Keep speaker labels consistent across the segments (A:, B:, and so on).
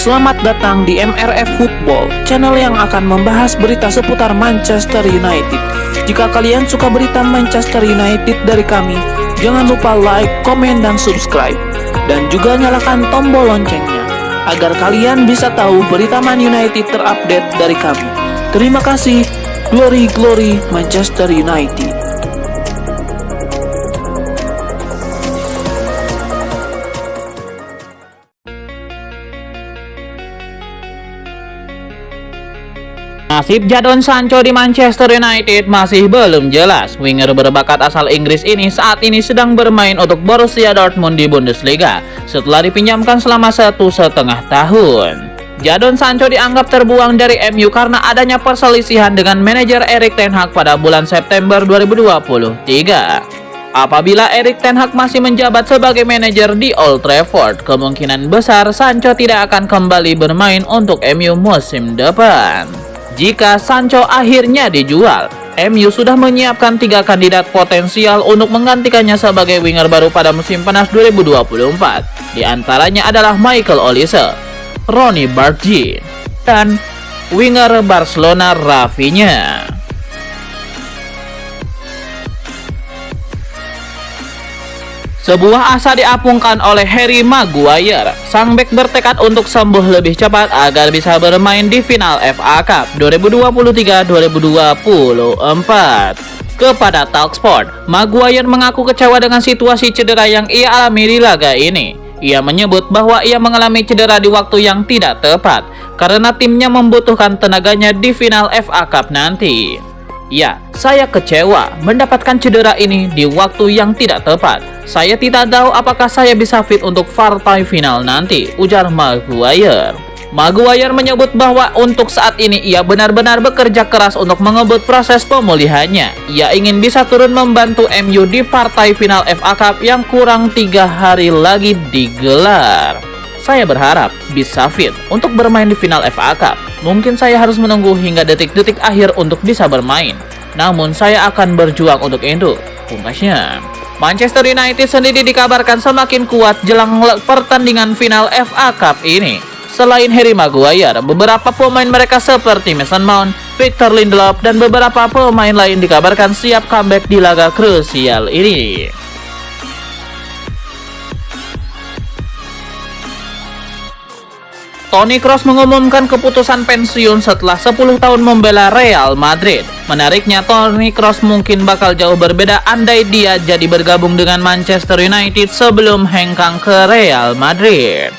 A: Selamat datang di MRF Football, channel yang akan membahas berita seputar Manchester United. Jika kalian suka berita Manchester United dari kami, jangan lupa like, komen, dan subscribe. Dan juga nyalakan tombol loncengnya, agar kalian bisa tahu berita Man United terupdate dari kami. Terima kasih. Glory, glory Manchester United.
B: Nasib Jadon Sancho di Manchester United masih belum jelas. Winger berbakat asal Inggris ini saat ini sedang bermain untuk Borussia Dortmund di Bundesliga setelah dipinjamkan selama 1,5 tahun. Jadon Sancho dianggap terbuang dari MU karena adanya perselisihan dengan manajer Erik ten Hag pada bulan September 2023. Apabila Erik ten Hag masih menjabat sebagai manajer di Old Trafford, kemungkinan besar Sancho tidak akan kembali bermain untuk MU musim depan. Jika Sancho akhirnya dijual, MU sudah menyiapkan 3 kandidat potensial untuk menggantikannya sebagai winger baru pada musim panas 2024. Di antaranya adalah Michael Olise, Ronny Bargi, dan winger Barcelona Rafinha. Sebuah asa diapungkan oleh Harry Maguire. Sang bek bertekad untuk sembuh lebih cepat agar bisa bermain di final FA Cup 2023-2024. Kepada Talksport, Maguire mengaku kecewa dengan situasi cedera yang ia alami di laga ini. Ia menyebut bahwa ia mengalami cedera di waktu yang tidak tepat karena timnya membutuhkan tenaganya di final FA Cup nanti. Ya, saya kecewa mendapatkan cedera ini di waktu yang tidak tepat. Saya tidak tahu apakah saya bisa fit untuk partai final nanti, ujar Maguire. Maguire menyebut bahwa untuk saat ini ia benar-benar bekerja keras untuk mengebut proses pemulihannya. Ia ingin bisa turun membantu MU di partai final FA Cup yang kurang 3 hari lagi digelar. Saya berharap bisa fit untuk bermain di final FA Cup. Mungkin saya harus menunggu hingga detik-detik akhir untuk bisa bermain. Namun saya akan berjuang untuk itu, pungkasnya. Manchester United sendiri dikabarkan semakin kuat jelang pertandingan final FA Cup ini. Selain Harry Maguire, beberapa pemain mereka seperti Mason Mount, Victor Lindelof, dan beberapa pemain lain dikabarkan siap comeback di laga krusial ini. Toni Kroos mengumumkan keputusan pensiun setelah 10 tahun membela Real Madrid. Menariknya, Toni Kroos mungkin bakal jauh berbeda andai dia jadi bergabung dengan Manchester United sebelum hengkang ke Real Madrid.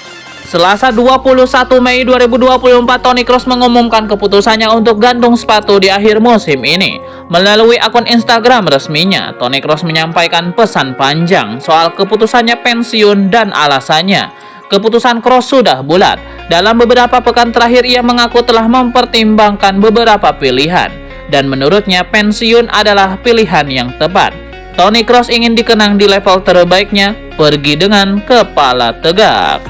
B: Selasa 21 Mei 2024, Toni Kroos mengumumkan keputusannya untuk gantung sepatu di akhir musim ini. Melalui akun Instagram resminya, Toni Kroos menyampaikan pesan panjang soal keputusannya pensiun dan alasannya. Keputusan Kroos sudah bulat. Dalam beberapa pekan terakhir ia mengaku telah mempertimbangkan beberapa pilihan dan menurutnya pensiun adalah pilihan yang tepat. Toni Kroos ingin dikenang di level terbaiknya, pergi dengan kepala tegak.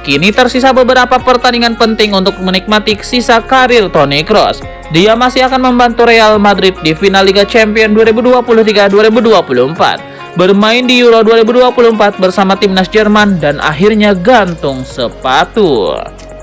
B: Kini tersisa beberapa pertandingan penting untuk menikmati sisa karir Toni Kroos. Dia masih akan membantu Real Madrid di final Liga Champions 2023-2024. Bermain di Euro 2024 bersama timnas Jerman dan akhirnya gantung sepatu.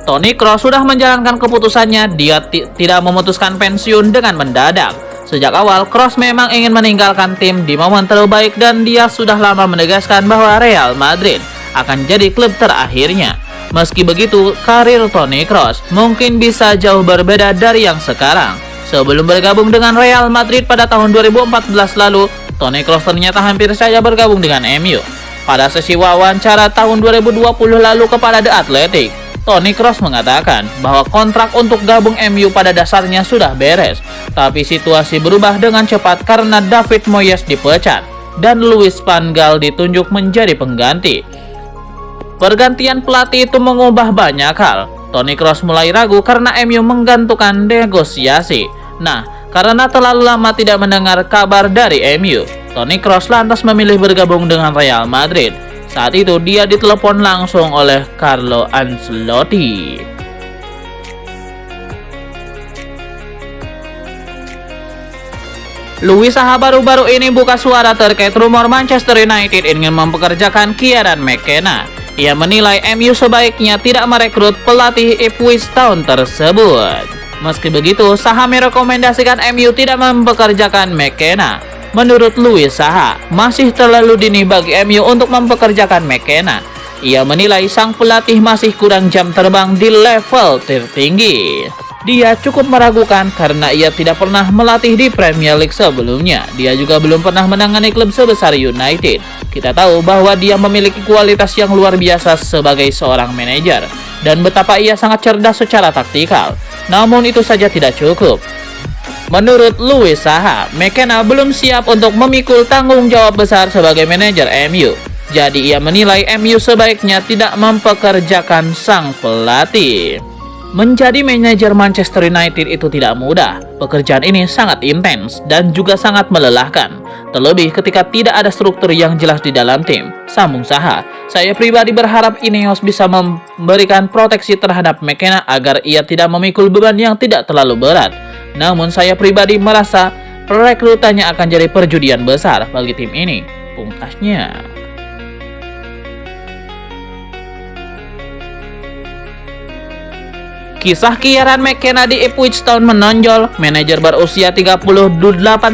B: Toni Kroos sudah menjalankan keputusannya, dia tidak memutuskan pensiun dengan mendadak. Sejak awal, Kroos memang ingin meninggalkan tim di momen terbaik dan dia sudah lama menegaskan bahwa Real Madrid akan jadi klub terakhirnya. Meski begitu, karir Toni Kroos mungkin bisa jauh berbeda dari yang sekarang. Sebelum bergabung dengan Real Madrid pada tahun 2014 lalu, Toni Kroos ternyata hampir saja bergabung dengan MU. Pada sesi wawancara tahun 2020 lalu kepada The Athletic, Toni Kroos mengatakan bahwa kontrak untuk gabung MU pada dasarnya sudah beres. Tapi situasi berubah dengan cepat karena David Moyes dipecat dan Louis van Gaal ditunjuk menjadi pengganti. Pergantian pelatih itu mengubah banyak hal. Toni Kroos mulai ragu karena MU menggantungkan negosiasi. Nah, karena terlalu lama tidak mendengar kabar dari MU, Toni Kroos lantas memilih bergabung dengan Real Madrid. Saat itu dia ditelepon langsung oleh Carlo Ancelotti. Luis Saha baru-baru ini buka suara terkait rumor Manchester United ingin mempekerjakan Kieran McKenna. Ia menilai MU sebaiknya tidak merekrut pelatih Ipswich Town tersebut. Meski begitu, Saha merekomendasikan MU tidak mempekerjakan McKenna. Menurut Louis Saha, masih terlalu dini bagi MU untuk mempekerjakan McKenna. Ia menilai sang pelatih masih kurang jam terbang di level tertinggi. Dia cukup meragukan karena ia tidak pernah melatih di Premier League sebelumnya. Dia juga belum pernah menangani klub sebesar United. Kita tahu bahwa dia memiliki kualitas yang luar biasa sebagai seorang manajer dan betapa ia sangat cerdas secara taktikal. Namun itu saja tidak cukup. Menurut Louis Saha, McKenna belum siap untuk memikul tanggung jawab besar sebagai manajer MU. Jadi ia menilai MU sebaiknya tidak mempekerjakan sang pelatih. Menjadi manajer Manchester United itu tidak mudah. Pekerjaan ini sangat intens dan juga sangat melelahkan. Terlebih ketika tidak ada struktur yang jelas di dalam tim. Sambung Saha, saya pribadi berharap Ineos bisa memberikan proteksi terhadap McKenna agar ia tidak memikul beban yang tidak terlalu berat. Namun saya pribadi merasa rekrutannya akan jadi perjudian besar bagi tim ini, pungkasnya. Kisah Kieran McKenna di Ipswich Town menonjol. Manajer berusia 38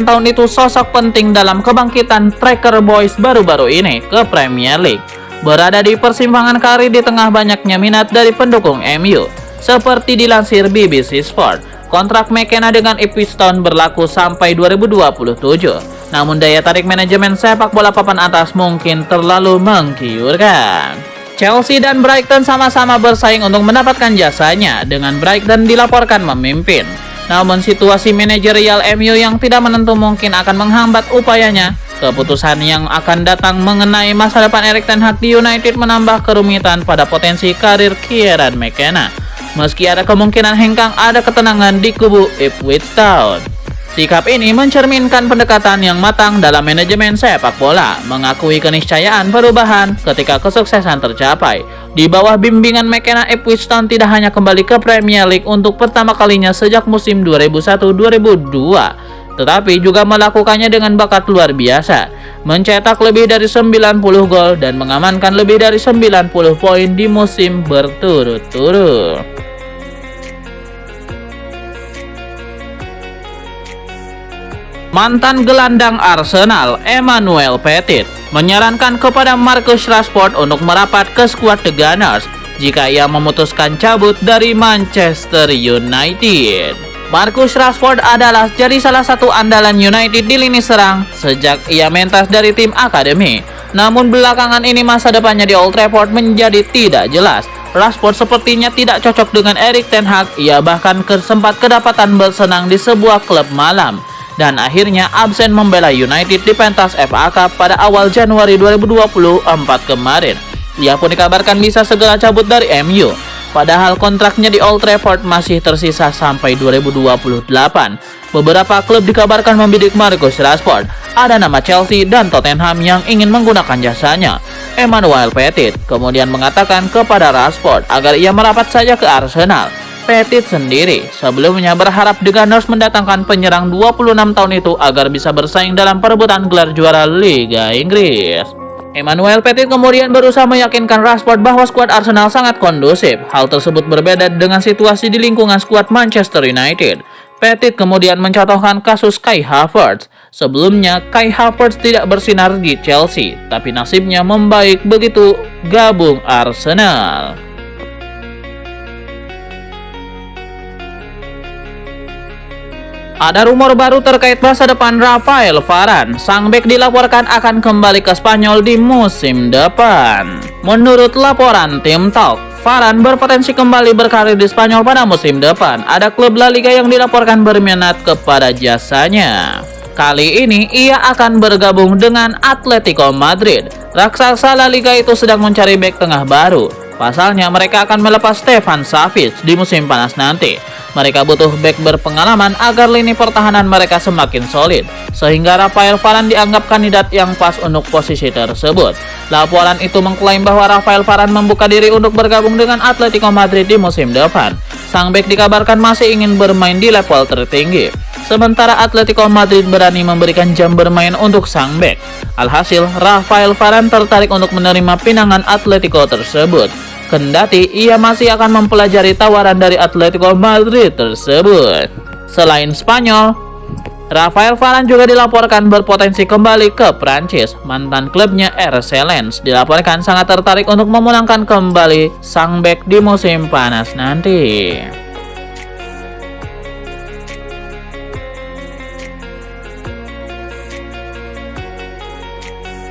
B: tahun itu sosok penting dalam kebangkitan Tracker Boys baru-baru ini ke Premier League. Berada di persimpangan karir di tengah banyaknya minat dari pendukung MU. Seperti dilansir BBC Sport, kontrak McKenna dengan Ipswich Town berlaku sampai 2027. Namun daya tarik manajemen sepak bola papan atas mungkin terlalu menggiurkan. Chelsea dan Brighton sama-sama bersaing untuk mendapatkan jasanya, dengan Brighton dilaporkan memimpin. Namun situasi manajerial MU yang tidak menentu mungkin akan menghambat upayanya. Keputusan yang akan datang mengenai masa depan Erik ten Hag di United menambah kerumitan pada potensi karir Kieran McKenna. Meski ada kemungkinan hengkang ada ketenangan di kubu Ipswich Town. Sikap ini mencerminkan pendekatan yang matang dalam manajemen sepak bola, mengakui keniscayaan perubahan ketika kesuksesan tercapai. Di bawah bimbingan McKenna, Ipswich Town tidak hanya kembali ke Premier League untuk pertama kalinya sejak musim 2001-2002, tetapi juga melakukannya dengan bakat luar biasa, mencetak lebih dari 90 gol dan mengamankan lebih dari 90 poin di musim berturut-turut. Mantan gelandang Arsenal, Emmanuel Petit, menyarankan kepada Marcus Rashford untuk merapat ke skuad The Gunners jika ia memutuskan cabut dari Manchester United. Marcus Rashford adalah jadi salah satu andalan United di lini serang sejak ia mentas dari tim akademi. Namun belakangan ini masa depannya di Old Trafford menjadi tidak jelas. Rashford sepertinya tidak cocok dengan Erik ten Hag. Ia bahkan sempat kedapatan bersenang di sebuah klub malam dan akhirnya absen membela United di pentas FA Cup pada awal Januari 2024 kemarin. Ia pun dikabarkan bisa segera cabut dari MU, padahal kontraknya di Old Trafford masih tersisa sampai 2028. Beberapa klub dikabarkan membidik Marcus Rashford. Ada nama Chelsea dan Tottenham yang ingin menggunakan jasanya. Emmanuel Petit kemudian mengatakan kepada Rashford agar ia merapat saja ke Arsenal. Petit sendiri sebelumnya berharap The Gunners mendatangkan penyerang 26 tahun itu agar bisa bersaing dalam perebutan gelar juara Liga Inggris. Emmanuel Petit kemudian berusaha meyakinkan Rashford bahwa skuad Arsenal sangat kondusif. Hal tersebut berbeda dengan situasi di lingkungan skuad Manchester United. Petit kemudian mencontohkan kasus Kai Havertz. Sebelumnya, Kai Havertz tidak bersinar di Chelsea, tapi nasibnya membaik begitu gabung Arsenal. Ada rumor baru terkait masa depan Rafael Varane. Sang bek dilaporkan akan kembali ke Spanyol di musim depan. Menurut laporan Tim Talk, Varane berpotensi kembali berkarir di Spanyol pada musim depan. Ada klub La Liga yang dilaporkan berminat kepada jasanya. Kali ini ia akan bergabung dengan Atletico Madrid. Raksasa La Liga itu sedang mencari bek tengah baru. Pasalnya mereka akan melepas Stefan Savic di musim panas nanti. Mereka butuh bek berpengalaman agar lini pertahanan mereka semakin solid, sehingga Rafael Varane dianggap kandidat yang pas untuk posisi tersebut. Laporan itu mengklaim bahwa Rafael Varane membuka diri untuk bergabung dengan Atletico Madrid di musim depan. Sang bek dikabarkan masih ingin bermain di level tertinggi. Sementara Atletico Madrid berani memberikan jam bermain untuk sang bek. Alhasil, Rafael Varane tertarik untuk menerima pinangan Atletico tersebut. Kendati ia masih akan mempelajari tawaran dari Atletico Madrid tersebut. Selain Spanyol, Rafael Varane juga dilaporkan berpotensi kembali ke Prancis. Mantan klubnya RC Lens dilaporkan sangat tertarik untuk memulangkan kembali sang bek di musim panas nanti.